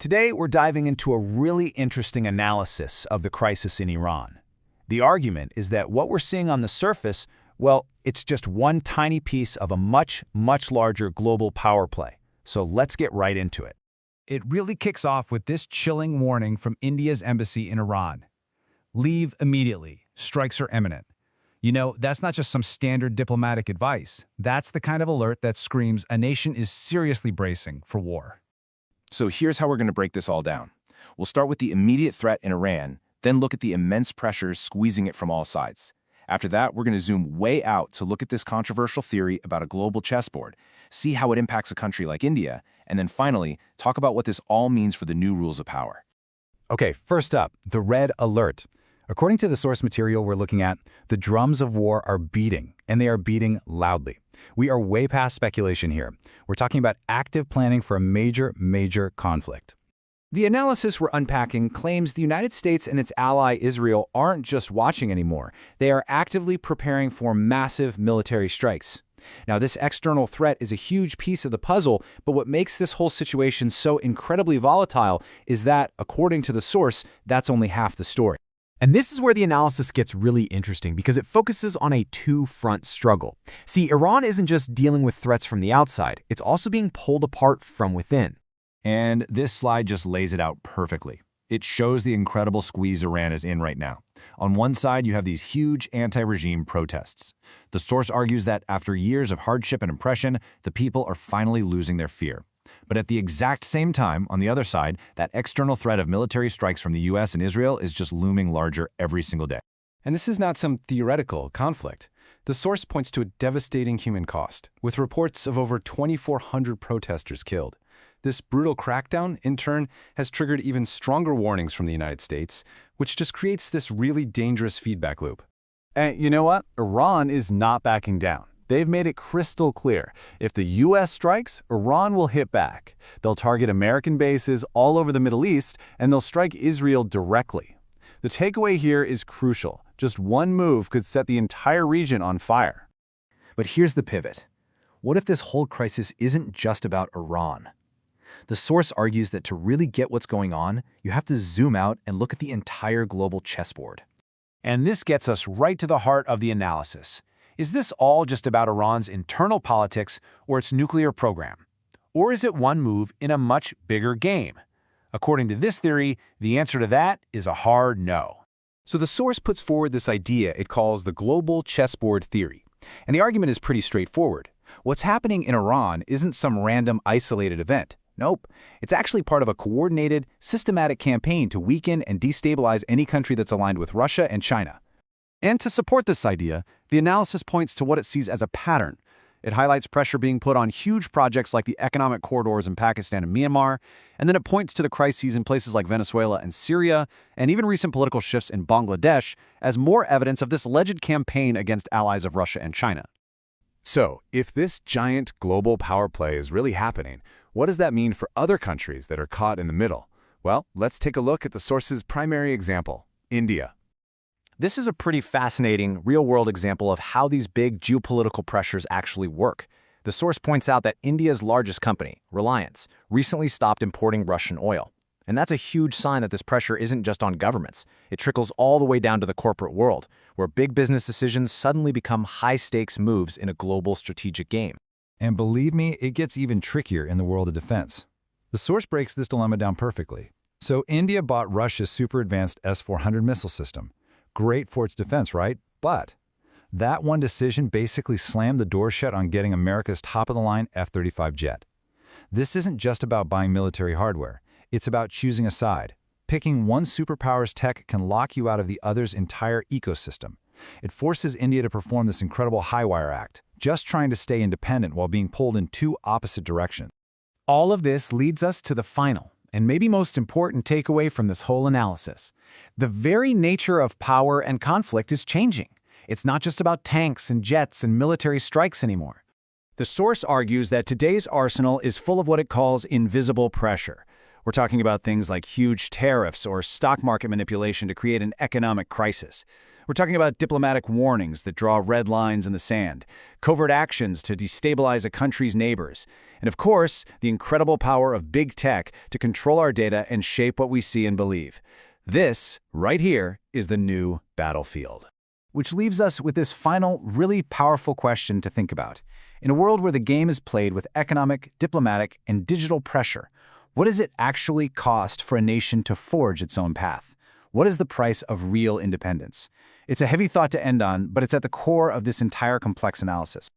Today, we're diving into a really interesting analysis of the crisis in Iran. The argument is that what we're seeing on the surface, well, it's just one tiny piece of a much, much larger global power play. So let's get right into it. It really kicks off with this chilling warning from India's embassy in Iran. Leave immediately. Strikes are imminent. You know, that's not just some standard diplomatic advice. That's the kind of alert that screams a nation is seriously bracing for war. So here's how we're going to break this all down. We'll start with the immediate threat in Iran, then look at the immense pressures squeezing it from all sides. After that, we're going to zoom way out to look at this controversial theory about a global chessboard, see how it impacts a country like India, and then finally, talk about what this all means for the new rules of power. Okay, first up, the red alert. According to the source material we're looking at, the drums of war are beating, and they are beating loudly. We are way past speculation here. We're talking about active planning for a major conflict. The analysis we're unpacking claims the United States and its ally Israel aren't just watching anymore. They are actively preparing for massive military strikes. Now, this external threat is a huge piece of the puzzle, but what makes this whole situation so incredibly volatile is that, according to the source, that's only half the story. And this is where the analysis gets really interesting because it focuses on a two-front struggle. See, Iran isn't just dealing with threats from the outside, it's also being pulled apart from within. And this slide just lays it out perfectly. It shows the incredible squeeze Iran is in right now. On one side, you have these huge anti-regime protests. The source argues that after years of hardship and oppression, the people are finally losing their fear. But at the exact same time, on the other side, that external threat of military strikes from the US and Israel is just looming larger every single day. And this is not some theoretical conflict. The source points to a devastating human cost, with reports of over 2,400 protesters killed. This brutal crackdown, in turn, has triggered even stronger warnings from the United States, which just creates this really dangerous feedback loop. And you know what? Iran is not backing down. They've made it crystal clear. If the U.S. strikes, Iran will hit back. They'll target American bases all over the Middle East, and they'll strike Israel directly. The takeaway here is crucial. Just one move could set the entire region on fire. But here's the pivot. What if this whole crisis isn't just about Iran? The source argues that to really get what's going on, you have to zoom out and look at the entire global chessboard. And this gets us right to the heart of the analysis. Is this all just about Iran's internal politics or its nuclear program? Or is it one move in a much bigger game? According to this theory, the answer to that is a hard no. So the source puts forward this idea it calls the global chessboard theory. And the argument is pretty straightforward. What's happening in Iran isn't some random isolated event. Nope. It's actually part of a coordinated, systematic campaign to weaken and destabilize any country that's aligned with Russia and China. And to support this idea, the analysis points to what it sees as a pattern. It highlights pressure being put on huge projects like the economic corridors in Pakistan and Myanmar, and then it points to the crises in places like Venezuela and Syria, and even recent political shifts in Bangladesh as more evidence of this alleged campaign against allies of Russia and China. So, if this giant global power play is really happening, what does that mean for other countries that are caught in the middle? Well, let's take a look at the source's primary example, India. This is a pretty fascinating, real-world example of how these big geopolitical pressures actually work. The source points out that India's largest company, Reliance, recently stopped importing Russian oil. And that's a huge sign that this pressure isn't just on governments. It trickles all the way down to the corporate world, where big business decisions suddenly become high-stakes moves in a global strategic game. And believe me, it gets even trickier in the world of defense. The source breaks this dilemma down perfectly. So India bought Russia's super-advanced S-400 missile system. Great for its defense, right? But that one decision basically slammed the door shut on getting America's top-of-the-line F-35 jet. This isn't just about buying military hardware. It's about choosing a side. Picking one superpower's tech can lock you out of the other's entire ecosystem. It forces India to perform this incredible high-wire act, just trying to stay independent while being pulled in two opposite directions. All of this leads us to the final, and maybe most important takeaway from this whole analysis. The very nature of power and conflict is changing. It's not just about tanks and jets and military strikes anymore. The source argues that today's arsenal is full of what it calls invisible pressure. We're talking about things like huge tariffs or stock market manipulation to create an economic crisis. We're talking about diplomatic warnings that draw red lines in the sand, covert actions to destabilize a country's neighbors, and of course, the incredible power of big tech to control our data and shape what we see and believe. This, right here, is the new battlefield. Which leaves us with this final, really powerful question to think about. In a world where the game is played with economic, diplomatic, and digital pressure, what does it actually cost for a nation to forge its own path? What is the price of real independence? It's a heavy thought to end on, but it's at the core of this entire complex analysis.